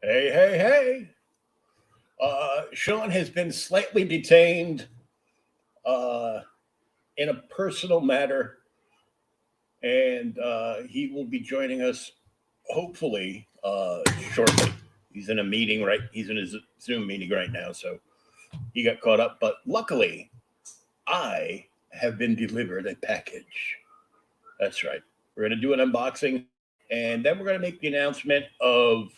Hey, hey, hey. Shawn has been slightly detained uh, in a personal matter, and he will be joining us hopefully shortly. He's in a meeting, right? He's in his Zoom meeting right now, so he got caught up. But luckily, I have been delivered a package. That's right. We're going to do an unboxing, and then we're going to make the announcement of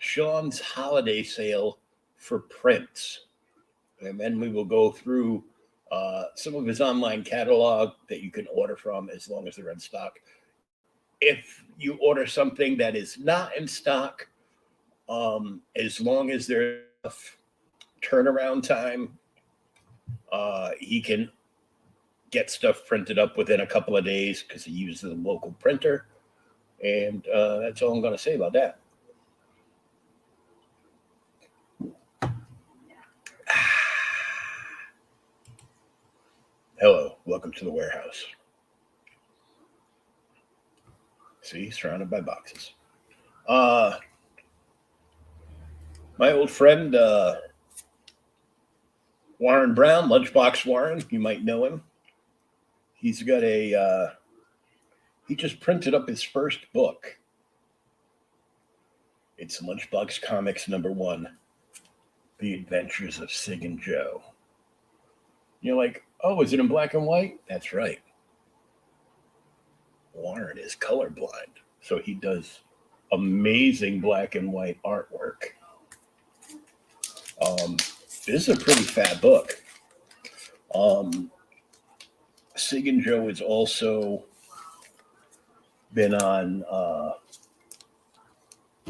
Shawn's holiday sale for prints. And then we will go through some of his online catalog that you can order from as long as they're in stock. If you order something that is not in stock, as long as there's enough turnaround time, he can get stuff printed up within a couple of days because he uses a local printer. And that's all I'm going to say about that. Hello, welcome to the warehouse. See, surrounded by boxes. My old friend Warren Brown, Lunchbox Warren, you might know him. He's got he just printed up his first book. It's Lunchbox Comics #1, The Adventures of Sig and Joe. You're like, oh, is it in black and white? That's right. Warren is colorblind, so he does amazing black and white artwork. This is a pretty fat book. Sig and Joe has also been on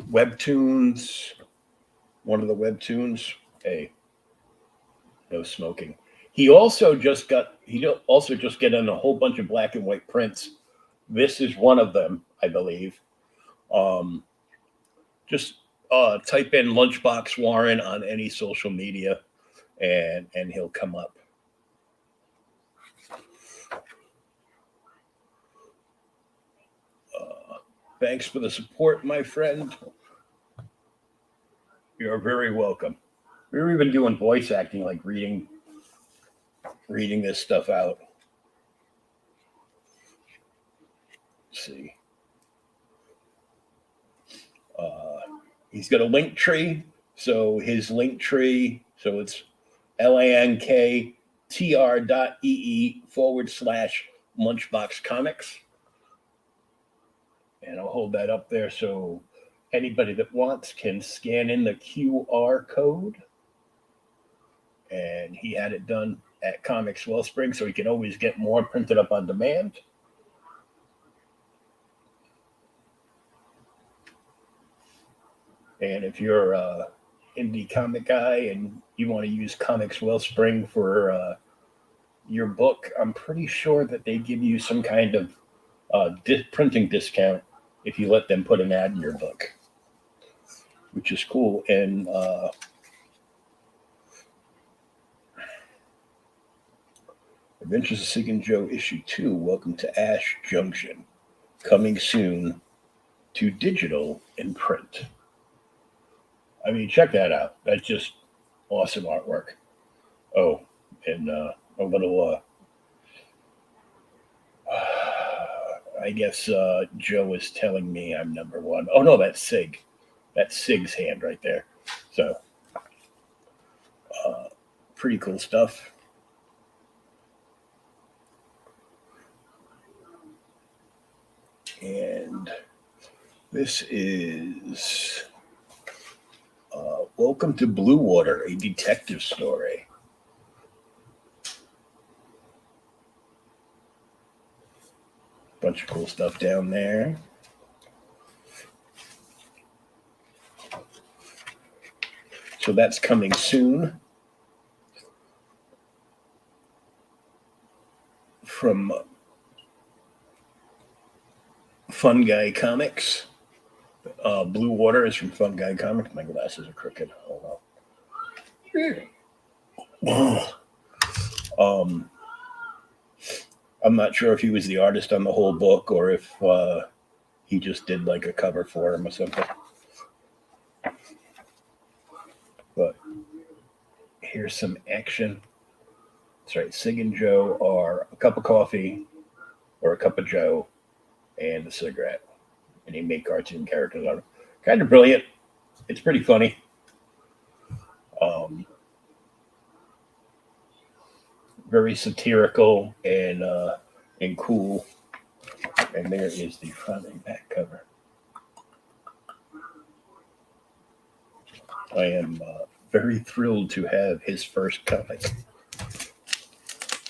Webtoons, one of the Webtoons. Hey, no smoking. He also just got in a whole bunch of black and white prints. This is one of them, I believe. Just type in Lunchbox Warren on any social media, and he'll come up. Thanks for the support, my friend. You're very welcome. We were even doing voice acting, like reading this stuff out. Let's see. He's got a link tree. So his link tree, so it's linktr.ee/Lunchbox Comics. And I'll hold that up there so anybody that wants can scan in the QR code. And he had it done at Comics Wellspring, so he can always get more printed up on demand. And if you're an indie comic guy and you want to use Comics Wellspring for your book, I'm pretty sure that they give you some kind of printing discount if you let them put an ad in your book, which is cool. And Adventures of Sig and Joe issue 2, Welcome to Ash Junction, coming soon to digital and print. I mean, check that out. That's just awesome artwork. Oh, and a little, I guess Joe is telling me I'm #1. Oh, no, that's Sig. That's Sig's hand right there. So, pretty cool stuff. And this is Welcome to Blue Water, a detective story. Bunch of cool stuff down there. So that's coming soon from Fun Guy Comics. Blue Water is from Fun Guy Comics. My glasses are crooked. Hold on. I'm not sure if he was the artist on the whole book or if he just did like a cover for him or something. But here's some action. That's right. Sig and Joe are a cup of coffee or a cup of Joe and a cigarette. And they make cartoon characters out of it. Kind of brilliant. It's pretty funny. Very satirical and cool. And there is the front and back cover. I am very thrilled to have his first comic.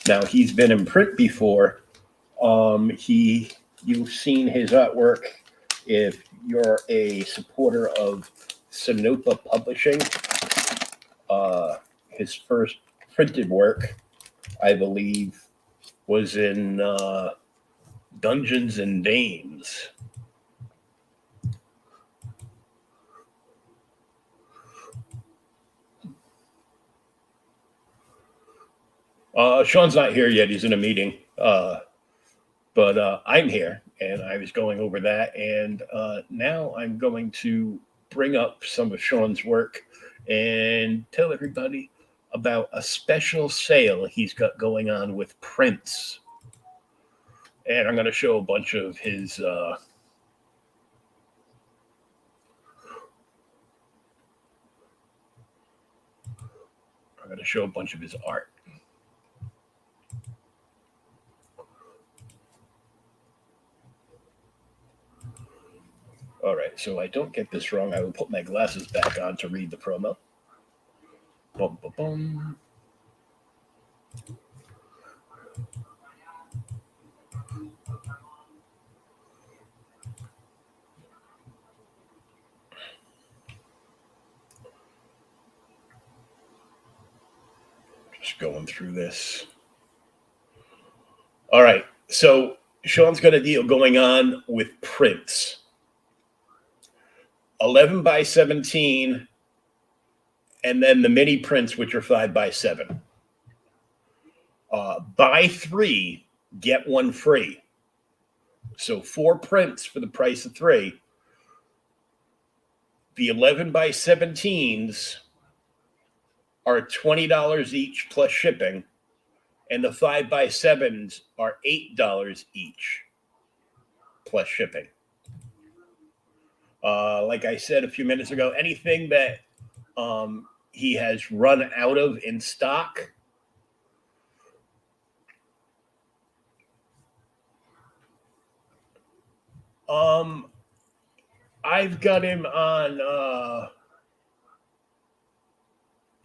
Now, he's been in print before. You've seen his artwork if you're a supporter of Sanopa Publishing. His first printed work, I believe, was in Dungeons and Dames. Sean's not here yet. He's in a meeting. But I'm here, and I was going over that. And now I'm going to bring up some of Sean's work and tell everybody about a special sale he's got going on with prints. And I'm going to show a bunch of his I'm going to show a bunch of his art. All right, so I don't get this wrong. I will put my glasses back on to read the promo. Boom, boom, boom. Just going through this. All right, so Sean's got a deal going on with prints. 11 by 17, and then the mini prints, which are 5 by 7. Buy 3, get 1 free. So 4 prints for the price of 3. The 11 by 17s are $20 each plus shipping, and the 5 by 7s are $8 each plus shipping. Like I said a few minutes ago, anything that he has run out of in stock, I've got him on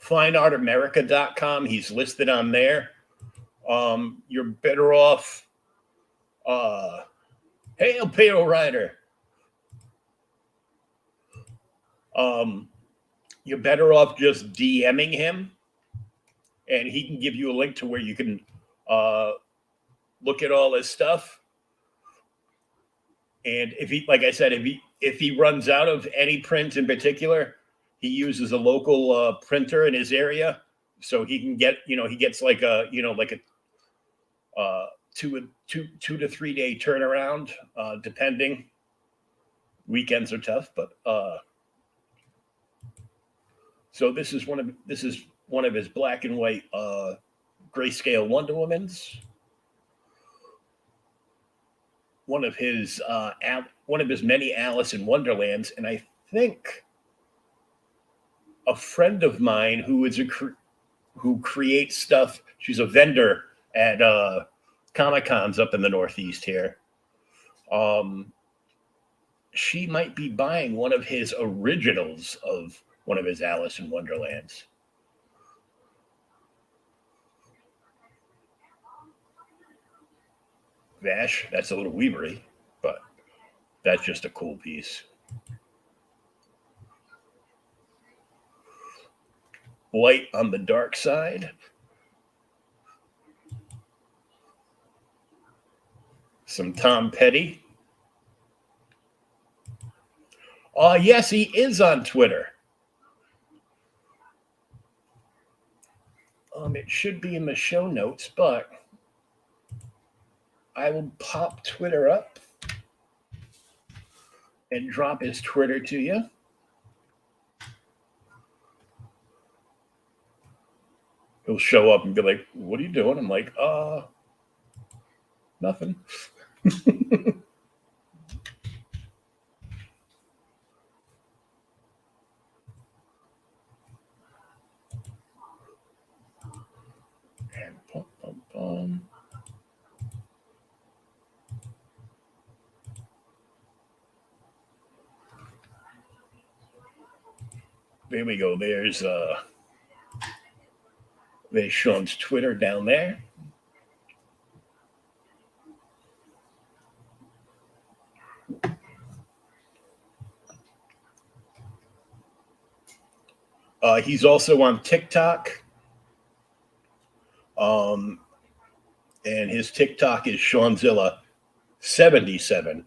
fineartamerica.com. He's listed on there. You're better off. Hey, Pedro Rider. You're better off just DMing him, and he can give you a link to where you can look at all his stuff. And if he, like I said, if he runs out of any print in particular, he uses a local printer in his area, so he can get, he gets like a 2 to 3 day turnaround, depending. Weekends are tough, but so this is one of his black and white grayscale Wonder Womans. One of his many Alice in Wonderlands, and I think a friend of mine who creates stuff. She's a vendor at Comic-Cons up in the Northeast here. She might be buying one of his originals of one of his Alice in Wonderlands. Vash, that's a little weavery, but that's just a cool piece. Light on the dark side. Some Tom Petty. Yes, he is on Twitter. It should be in the show notes, but I will pop Twitter up and drop his Twitter to you. He'll show up and be like, "What are you doing?" I'm like, nothing." And pum, pum, pum. There we go. There's Shawn's Twitter down there. He's also on TikTok. Um, and his TikTok is Shawnzilla 77.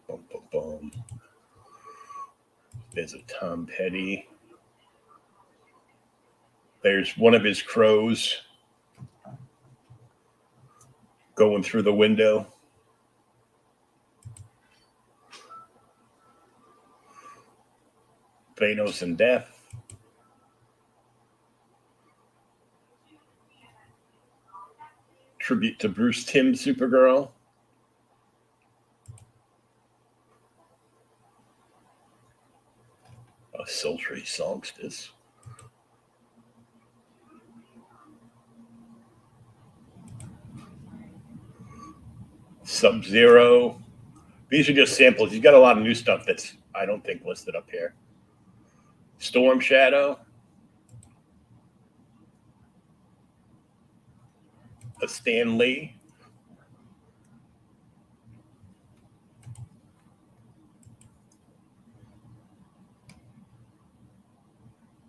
Boom, boom, boom. There's a Tom Petty. There's one of his crows going through the window. Thanos and Death. Tribute to Bruce Timm, Supergirl. A sultry songstress. Sub-Zero. These are just samples. He's got a lot of new stuff that's, I don't think, listed up here. Storm Shadow. A Stan Lee.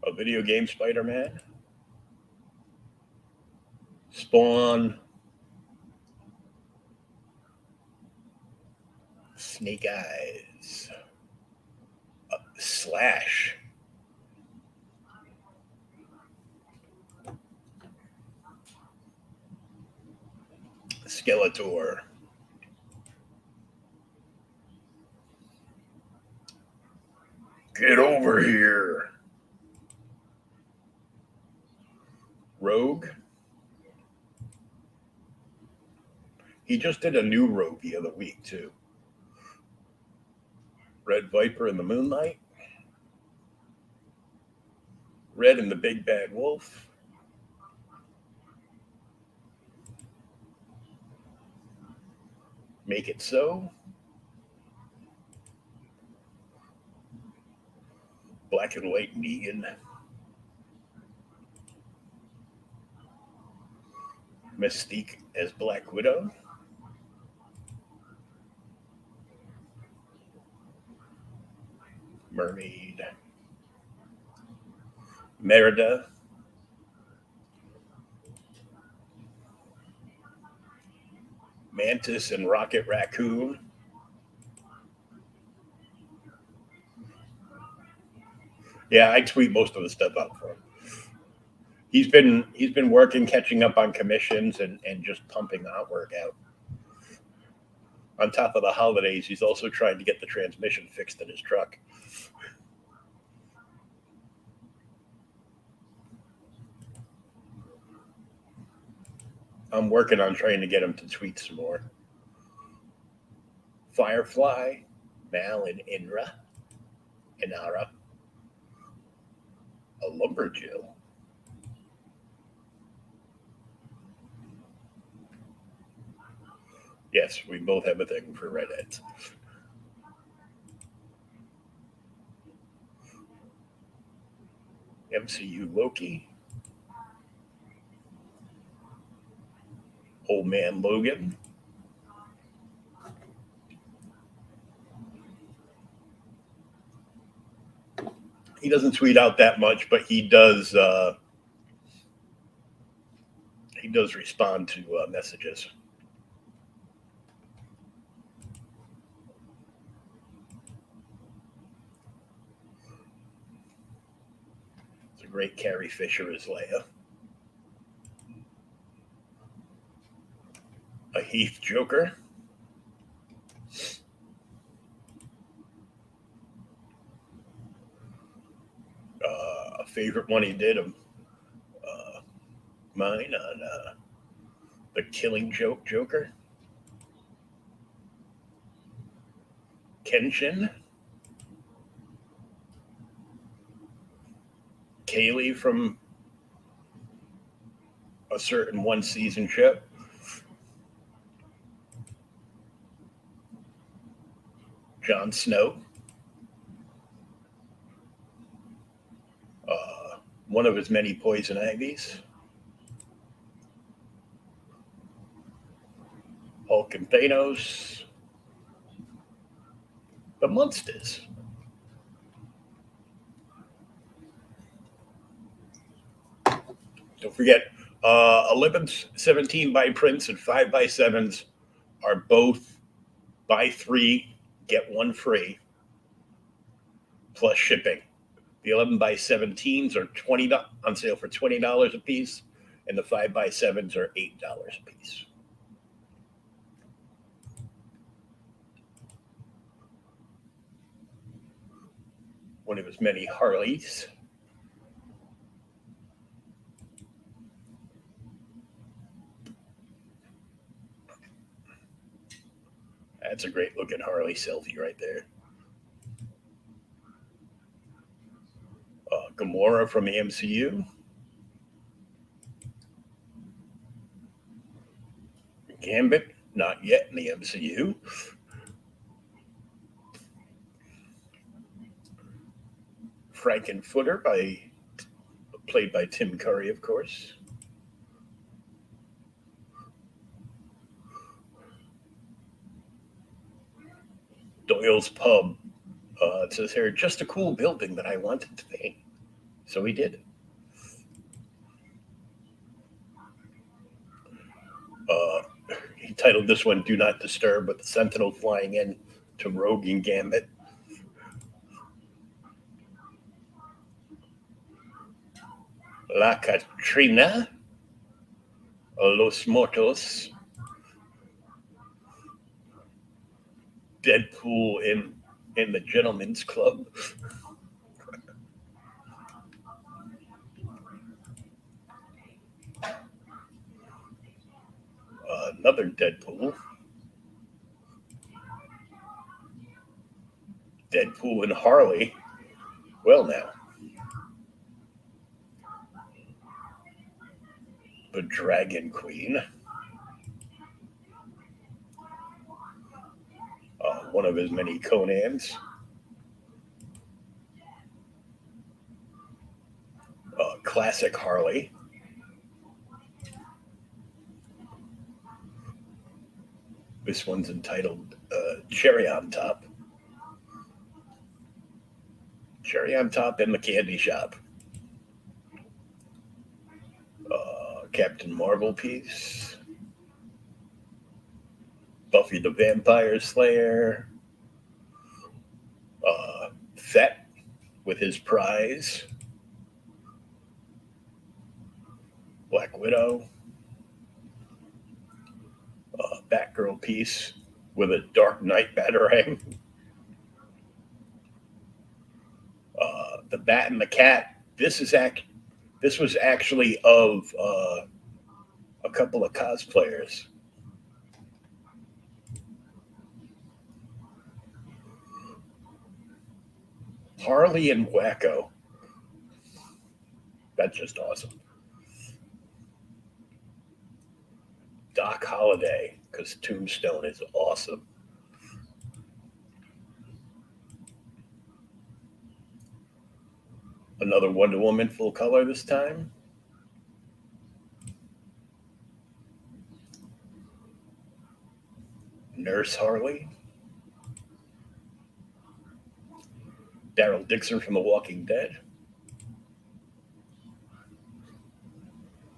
A video game Spider-Man. Spawn. Snake Eyes. Slash. Skeletor. Get over here. Rogue. He just did a new Rogue the other week, too. Red Viper in the Moonlight. Red and the Big Bad Wolf. Make It So. Black and White Negan. Mystique as Black Widow. Mermaid. Merida. Mantis and Rocket Raccoon. Yeah, I tweet most of the stuff out for him. He's been working, catching up on commissions and just pumping artwork out. On top of the holidays, he's also trying to get the transmission fixed in his truck. I'm working on trying to get him to tweet some more. Firefly, Mal and Inara. A Lumberjill. Yes, we both have a thing for redheads. MCU Loki. Old Man Logan. He doesn't tweet out that much, but he does respond to messages. It's a great Carrie Fisher as Leia. A Heath Joker. favorite one he did of mine on the Killing Joke Joker. Kenshin. Kaylee from a certain one season show. Jon Snow. One of his many poison ivies. Hulk and Thanos. The Munsters. Don't forget, 11-17 by Prince and 5x7s are both buy 3, get 1 free, plus shipping. The 11x17s are on sale for $20 a piece, and the 5x7s are $8 a piece. One of his many Harleys. That's a great looking Harley selfie right there. Gamora from the MCU. Gambit, not yet in the MCU. Frankenfooter, played by Tim Curry, of course. Doyle's Pub. It says here, just a cool building that I wanted to paint. So he did. He titled this one Do Not Disturb, with the Sentinel flying in to Rogue and Gambit. La Catrina. Los Mortos. Deadpool in the Gentleman's Club. Another Deadpool. Deadpool and Harley. Well, now. The Dragon Queen. One of his many Conans. Classic Harley. This one's entitled Cherry on Top. Cherry on Top in the Candy Shop. Captain Marvel piece. Buffy the Vampire Slayer. Fett with his prize. Black Widow. Batgirl piece with a Dark Knight Batarang. The Bat and the Cat. This was actually of a couple of cosplayers. Harley and Wacko. That's just awesome. Doc Holliday, because Tombstone is awesome. Another Wonder Woman full color this time. Nurse Harley. Daryl Dixon from The Walking Dead.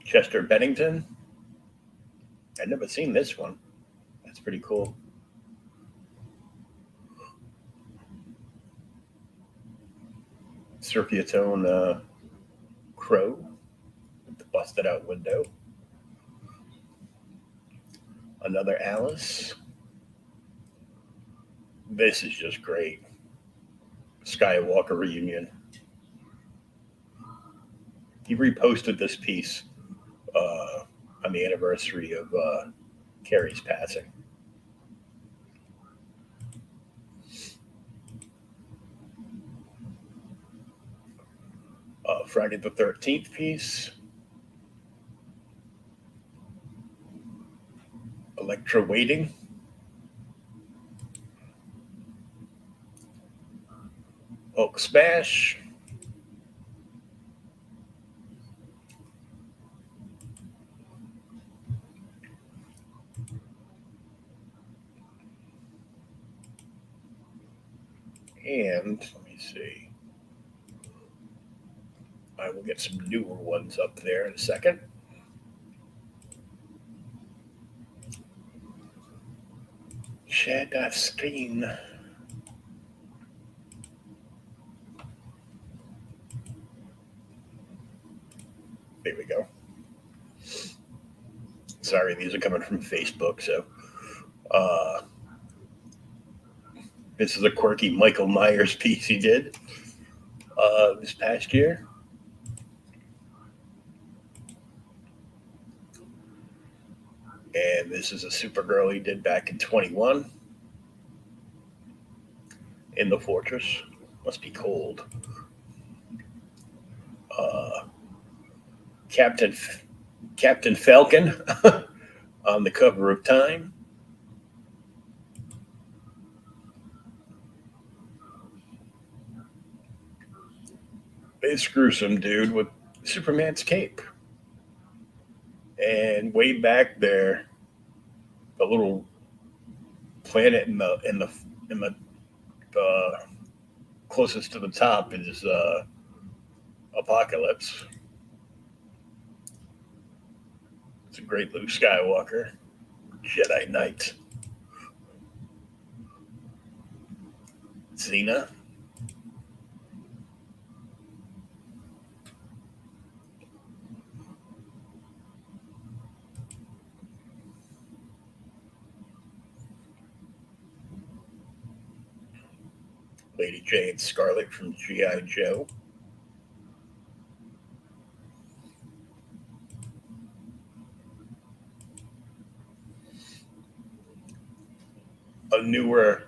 Chester Bennington. I've never seen this one. That's pretty cool. Serpiatone Crow with the busted out window. Another Alice. This is just great. Skywalker reunion. he reposted this piece on the anniversary of Carrie's passing. Friday the 13th piece. Electra Waiting. Hulk Smash. And let me see. I will get some newer ones up there in a second. Share that screen. There we go. Sorry, these are coming from Facebook, so this is a quirky Michael Myers piece he did this past year. And this is a Supergirl he did back in 21 in the Fortress. Must be cold. Captain Falcon on the cover of Time. This gruesome dude with Superman's cape. And way back there, the little planet in the closest to the top is Apocalypse. It's a great Luke Skywalker, Jedi Knight. Xena. Lady Jane Scarlet from G.I. Joe. A newer,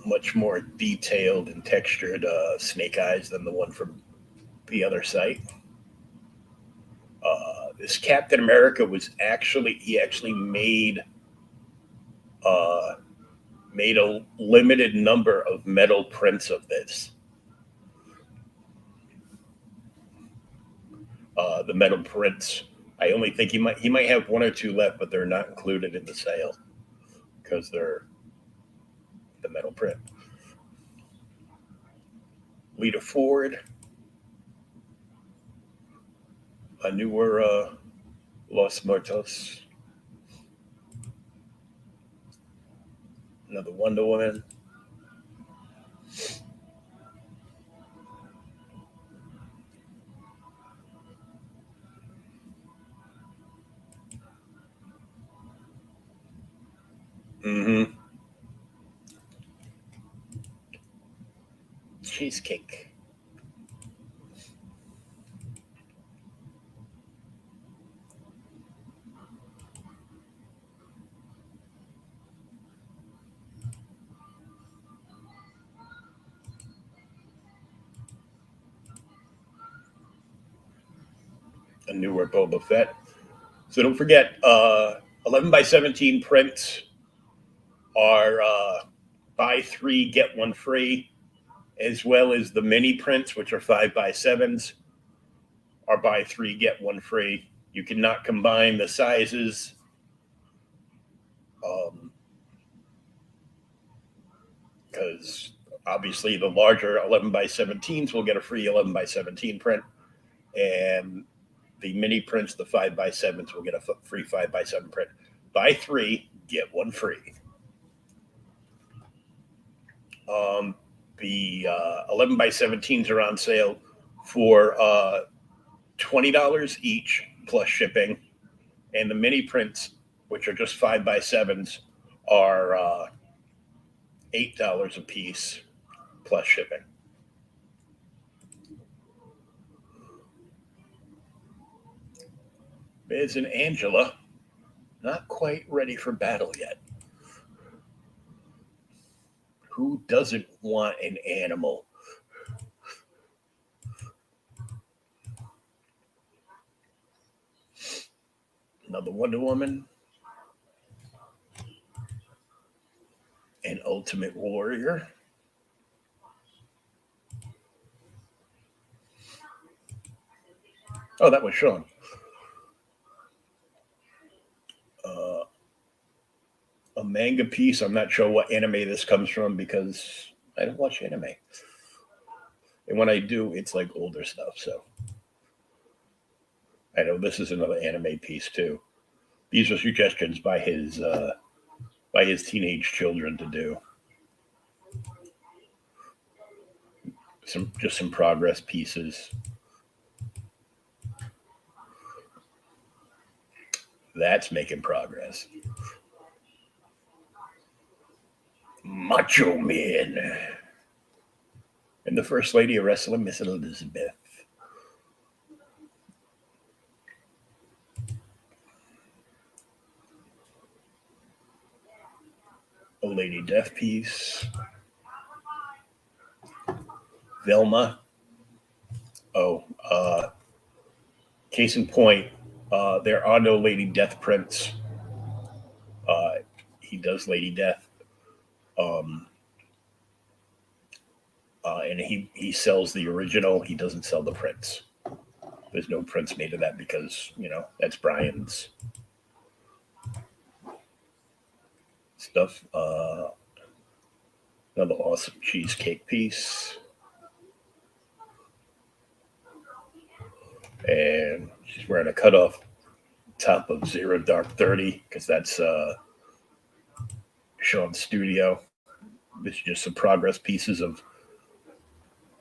much more detailed and textured Snake Eyes than the one from the other site. This Captain America was he actually made a limited number of metal prints of this. The metal prints, I only think he might have one or two left, but they're not included in the sale because they're the metal print. Lita Ford, a newer Los Muertos, another Wonder Woman. Mm-hmm. Cheesecake. A newer Boba Fett. So don't forget, 11 by 17 prints are buy three, get one free, as well as the mini prints, which are 5 by 7s, are buy three, get one free. You cannot combine the sizes. Because obviously the larger 11 by 17s will get a free 11 by 17 print, and the mini prints, the 5 by 7s, will get a free 5 by 7 print. Buy three, get one free. The 11 by 17s are on sale for $20 each plus shipping, and the mini prints, which are just 5 by 7s, are $8 a piece plus shipping. Biz and Angela, not quite ready for battle yet. Who doesn't want an animal? Another Wonder Woman. An Ultimate Warrior. Oh, that was Shawn. A manga piece. I'm not sure what anime this comes from because I don't watch anime. And when I do, it's like older stuff. So I know this is another anime piece too. These are suggestions by his teenage children to do. Some progress pieces. That's making progress. Macho Man. And the First Lady of Wrestling, Miss Elizabeth. A Lady Death piece. Velma. Oh, case in point, there are no Lady Death prints. He does Lady Death. And he sells the original. He doesn't sell the prints. There's no prints made of that because, that's Brian's stuff. Another awesome cheesecake piece. And she's wearing a cutoff top of Zero Dark 30 because that's Shawn's studio. This is just some progress pieces of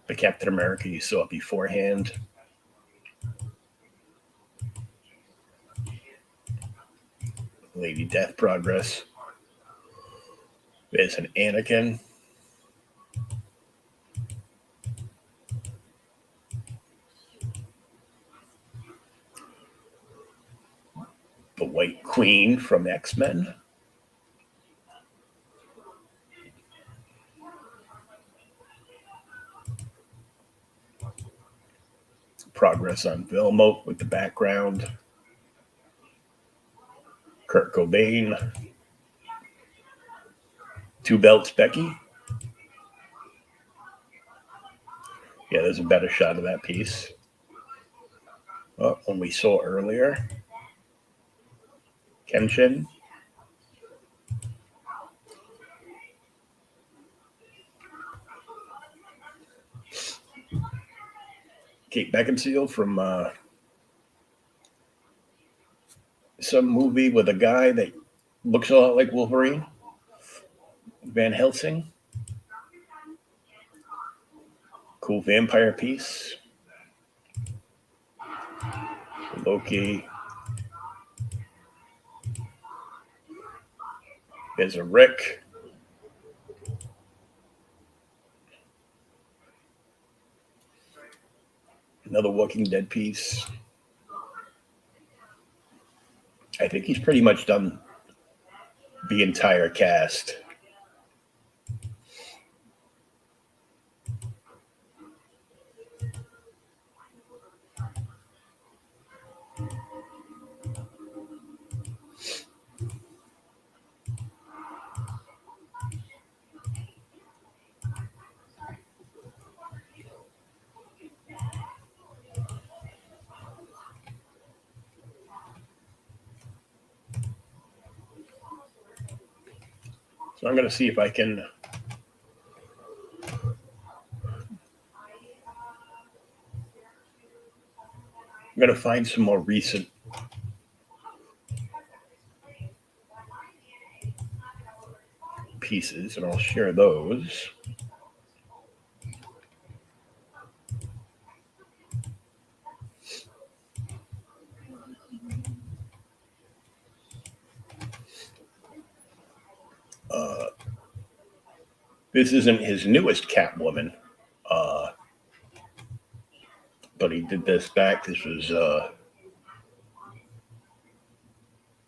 the Captain America you saw beforehand. Lady Death progress. There's an Anakin. The White Queen from X-Men. Progress on Velma with the background. Kurt Cobain. Two Belts Becky. Yeah, there's a better shot of that piece. One we saw earlier. Kenshin. Kate Beckinsale from some movie with a guy that looks a lot like Wolverine. Van Helsing. Cool vampire piece. Loki. There's a Rick. Another Walking Dead piece. I think he's pretty much done the entire cast. So I'm going to see if I can I'm going to find some more recent pieces and I'll share those. This isn't his newest Catwoman, but he did this back. This was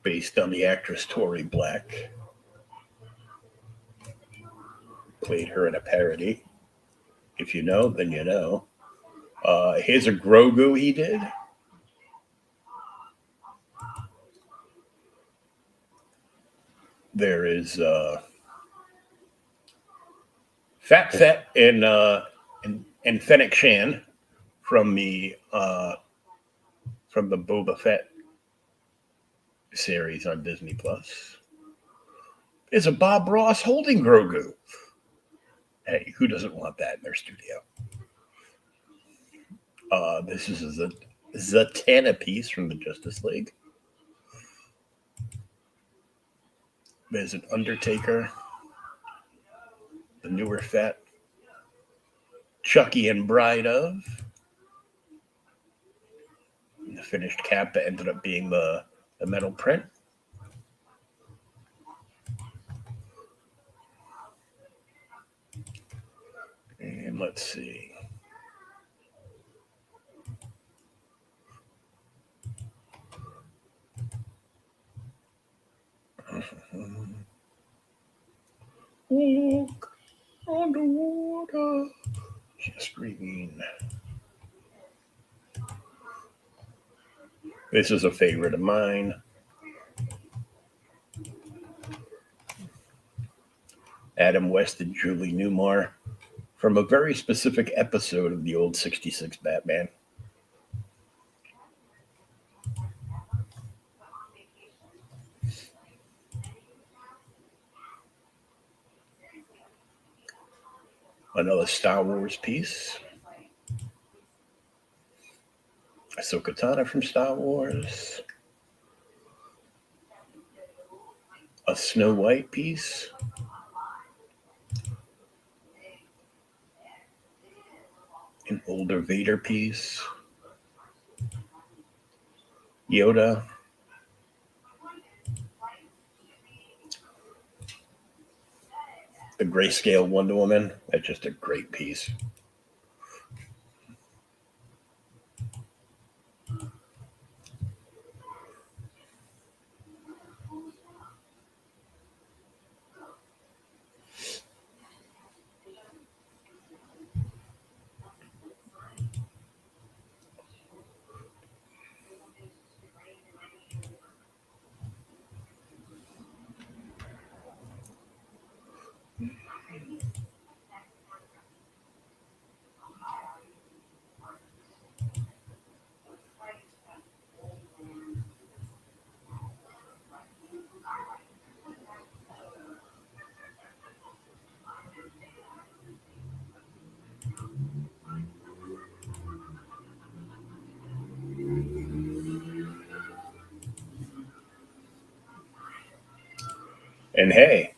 based on the actress Tori Black. Played her in a parody. If you know, then you know. Here's a Grogu he did. There is Fat and Fennec Shan from the Boba Fett series on Disney Plus. There's a Bob Ross holding Grogu. Hey, who doesn't want that in their studio? This is a Zatanna piece from the Justice League. There's an Undertaker, the newer Fett, Chucky and Bride of. The finished cap that ended up being the metal print. And let's see. Walk on the water, just green. This is a favorite of mine. Adam West and Julie Newmar from a very specific episode of the old 66 Batman. Another Star Wars piece. Ahsoka Tano from Star Wars. A Snow White piece. An older Vader piece. Yoda. The grayscale Wonder Woman. That's just a great piece. And hey,